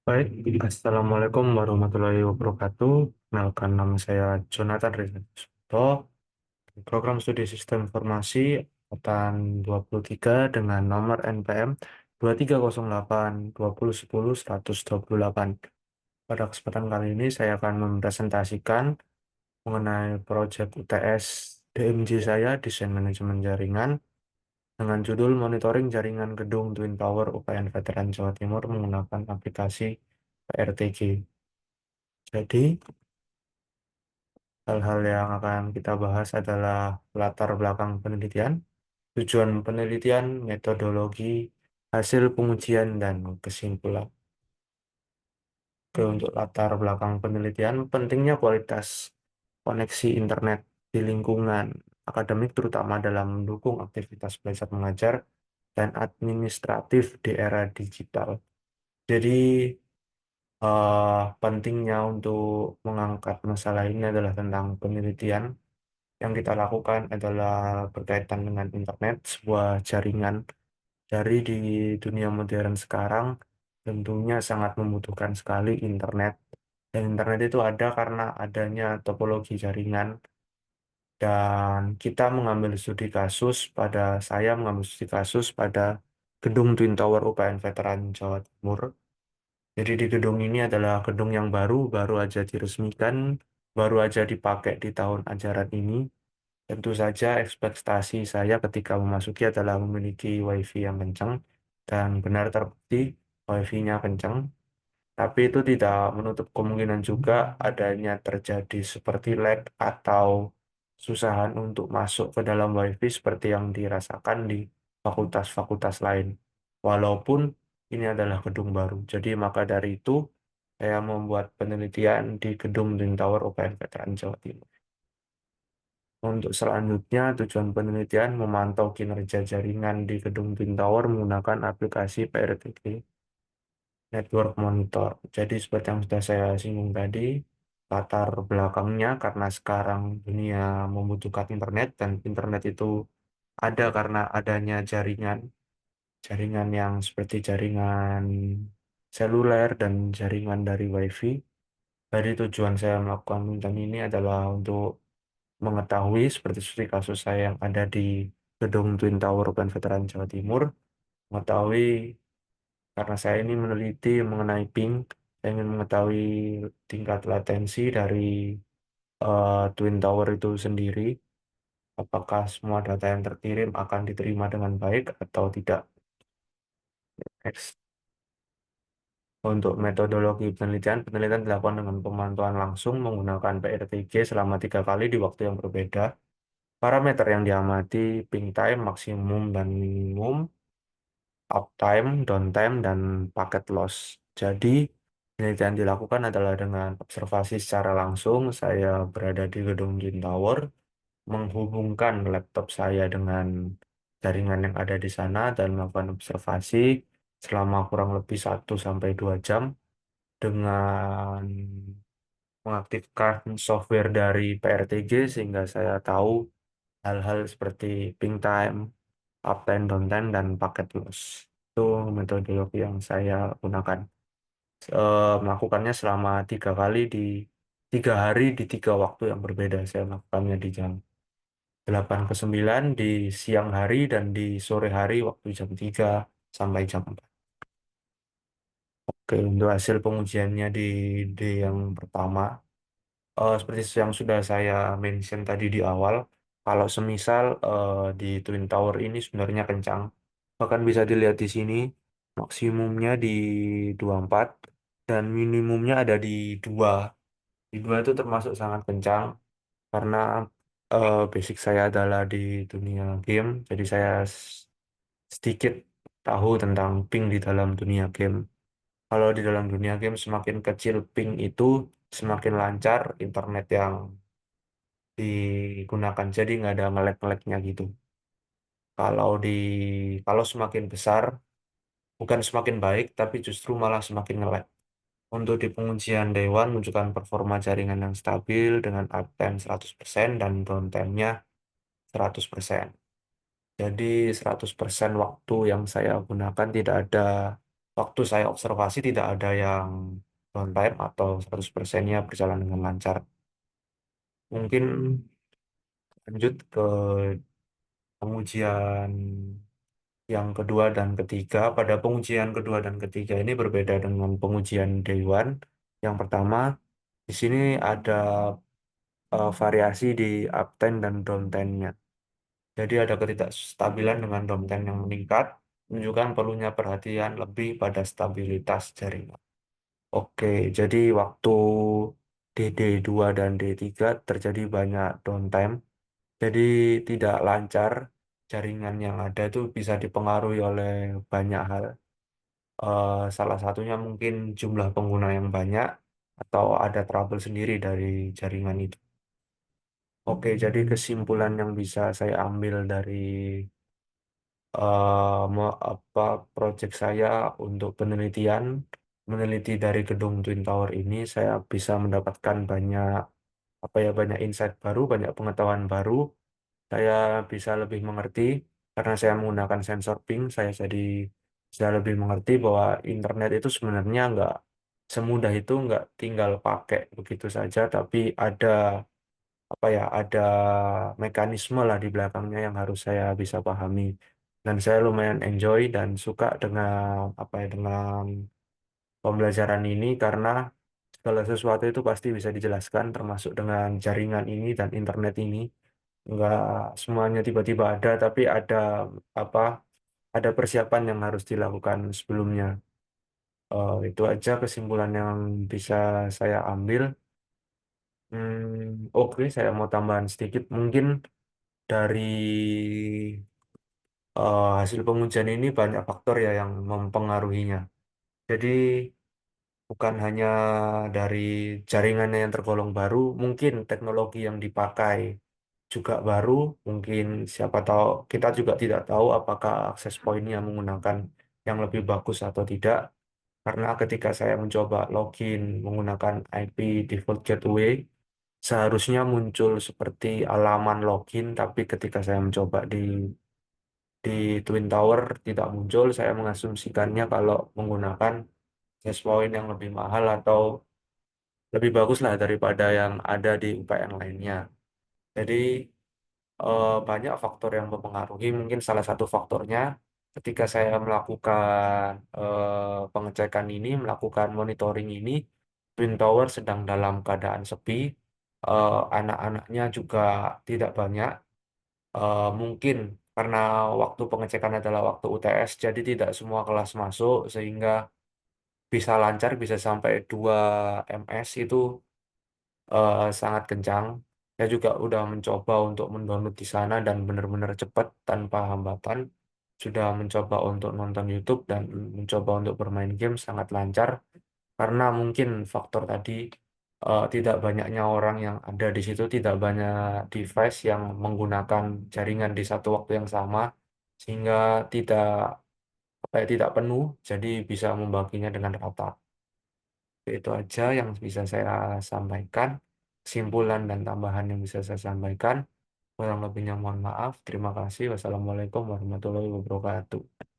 Baik, Assalamualaikum warahmatullahi wabarakatuh. Kenalkan nama saya Jonathan Rizal Suto, program studi Sistem Informasi angkatan 23 dengan nomor NPM 2308 2010 128. Pada kesempatan kali ini saya akan mempresentasikan mengenai proyek UTS DMJ saya, Desain Manajemen Jaringan, dengan judul Monitoring Jaringan Gedung Twin Tower UPN Veteran Jawa Timur menggunakan aplikasi PRTG. Jadi, hal-hal yang akan kita bahas adalah latar belakang penelitian, tujuan penelitian, metodologi, hasil pengujian, dan kesimpulan. Oke, untuk latar belakang penelitian, pentingnya kualitas koneksi internet di lingkungan akademik, terutama dalam mendukung aktivitas belajar mengajar dan administratif di era digital. Jadi, pentingnya untuk mengangkat masalah ini adalah tentang penelitian. Yang kita lakukan adalah berkaitan dengan internet, sebuah jaringan dari di dunia modern sekarang tentunya sangat membutuhkan sekali internet. Dan internet itu ada karena adanya topologi jaringan. Dan kita mengambil studi kasus saya mengambil studi kasus pada gedung Twin Tower UPN Veteran Jawa Timur. Jadi di gedung ini adalah gedung yang baru aja diresmikan, baru aja dipakai di tahun ajaran ini. Tentu saja ekspektasi saya ketika memasuki adalah memiliki WiFi yang kencang dan benar terbukti WiFi-nya kencang. Tapi itu tidak menutup kemungkinan juga adanya terjadi seperti lag atau susahan untuk masuk ke dalam WiFi seperti yang dirasakan di fakultas-fakultas lain. Walaupun ini adalah gedung baru. Jadi maka dari itu saya membuat penelitian di gedung Twin Tower UPN Veteran Jawa Timur. Untuk selanjutnya, tujuan penelitian memantau kinerja jaringan di gedung Twin Tower menggunakan aplikasi PRTG Network Monitor. Jadi seperti yang sudah saya singgung tadi, latar belakangnya karena sekarang dunia membutuhkan internet dan internet itu ada karena adanya jaringan yang seperti jaringan seluler dan jaringan dari WiFi. Jadi tujuan saya melakukan penelitian ini adalah untuk mengetahui seperti studi kasus saya yang ada di gedung Twin Tower UPN Veteran Jawa Timur, mengetahui karena saya ini meneliti mengenai ping, saya ingin mengetahui tingkat latensi dari Twin Tower itu sendiri, apakah semua data yang terkirim akan diterima dengan baik atau tidak. Next. Untuk metodologi penelitian, penelitian dilakukan dengan pemantauan langsung menggunakan PRTG selama 3 kali di waktu yang berbeda. Parameter yang diamati ping time, maksimum dan minimum, uptime, downtime, dan packet loss. Jadi, penelitian dilakukan adalah dengan observasi secara langsung. Saya berada di gedung Twin Tower, menghubungkan laptop saya dengan jaringan yang ada di sana dan melakukan observasi selama kurang lebih 1 sampai 2 jam dengan mengaktifkan software dari PRTG sehingga saya tahu hal-hal seperti ping time, uptime, downtime, dan packet loss. Itu metodologi yang saya gunakan. Melakukannya selama 3 kali di 3 hari di 3 waktu yang berbeda. Saya melakukannya di jam 8 ke 9 di siang hari dan di sore hari waktu jam 3 sampai jam 4. Oke, untuk hasil pengujiannya di yang pertama, seperti yang sudah saya mention tadi di awal, kalau semisal di Twin Tower ini sebenarnya kencang, bahkan bisa dilihat di sini, maksimumnya di 24 dan minimumnya ada di 2. Di 2 itu termasuk sangat kencang karena basic saya adalah di dunia game, jadi saya sedikit tahu tentang ping di dalam dunia game. Kalau di dalam dunia game semakin kecil ping itu semakin lancar internet yang digunakan. Jadi nggak ada nge-lag-nya gitu. Kalau di kalau semakin besar bukan semakin baik tapi justru malah semakin nge-lag. Untuk di pengujian Dewan menunjukkan performa jaringan yang stabil dengan uptime 100% dan downtime-nya 100%. Jadi 100% waktu yang saya gunakan tidak ada waktu saya observasi tidak ada yang downtime atau 100%-nya berjalan dengan lancar. Mungkin lanjut ke pengujian yang kedua dan ketiga. Pada pengujian kedua dan ketiga ini berbeda dengan pengujian day one. Yang pertama, di sini ada variasi di uptime dan downtime-nya. Jadi ada ketidakstabilan dengan downtime yang meningkat, menunjukkan perlunya perhatian lebih pada stabilitas jaringan. Oke, jadi waktu di D2 dan D3 terjadi banyak downtime, jadi tidak lancar. Jaringan yang ada itu bisa dipengaruhi oleh banyak hal. Salah satunya mungkin jumlah pengguna yang banyak atau ada trouble sendiri dari jaringan itu. Oke, jadi kesimpulan yang bisa saya ambil dari apa proyek saya untuk penelitian meneliti dari gedung Twin Tower ini, saya bisa mendapatkan banyak apa ya, banyak insight baru, banyak pengetahuan baru. Saya bisa lebih mengerti karena saya menggunakan sensor ping. Saya jadi bisa lebih mengerti bahwa internet itu sebenarnya nggak semudah itu, nggak tinggal pakai begitu saja, tapi ada apa ya, ada mekanisme lah di belakangnya yang harus saya bisa pahami. Dan saya lumayan enjoy dan suka dengan apa ya, dengan pembelajaran ini karena segala sesuatu itu pasti bisa dijelaskan, termasuk dengan jaringan ini dan internet ini. Nggak semuanya tiba-tiba ada, tapi apa, ada persiapan yang harus dilakukan sebelumnya. Itu aja kesimpulan yang bisa saya ambil. Oke, saya mau tambahan sedikit. Mungkin dari hasil pengujian ini banyak faktor ya yang mempengaruhinya. Jadi bukan hanya dari jaringannya yang tergolong baru, mungkin teknologi yang dipakai juga baru, mungkin siapa tahu, kita juga tidak tahu apakah akses poinnya menggunakan yang lebih bagus atau tidak. Karena ketika saya mencoba login menggunakan IP default gateway, seharusnya muncul seperti halaman login, tapi ketika saya mencoba di Twin Tower tidak muncul. Saya mengasumsikannya kalau menggunakan access point yang lebih mahal atau lebih bagus lah daripada yang ada di UPN lainnya. Jadi banyak faktor yang mempengaruhi. Mungkin salah satu faktornya ketika saya melakukan pengecekan ini, melakukan monitoring ini, Twin Tower sedang dalam keadaan sepi, anak-anaknya juga tidak banyak. Mungkin karena waktu pengecekan adalah waktu UTS, jadi tidak semua kelas masuk, sehingga bisa lancar, bisa sampai 2 ms itu sangat kencang. Saya juga udah mencoba untuk mendownload di sana dan benar-benar cepat tanpa hambatan. Sudah mencoba untuk nonton YouTube dan mencoba untuk bermain game sangat lancar karena mungkin faktor tadi tidak banyaknya orang yang ada di situ, tidak banyak device yang menggunakan jaringan di satu waktu yang sama sehingga tidak apa ya, tidak penuh, jadi bisa membaginya dengan rata. Itu aja yang bisa saya sampaikan, kesimpulan dan tambahan yang bisa saya sampaikan. Kurang lebihnya mohon maaf. Terima kasih. Wassalamualaikum warahmatullahi wabarakatuh.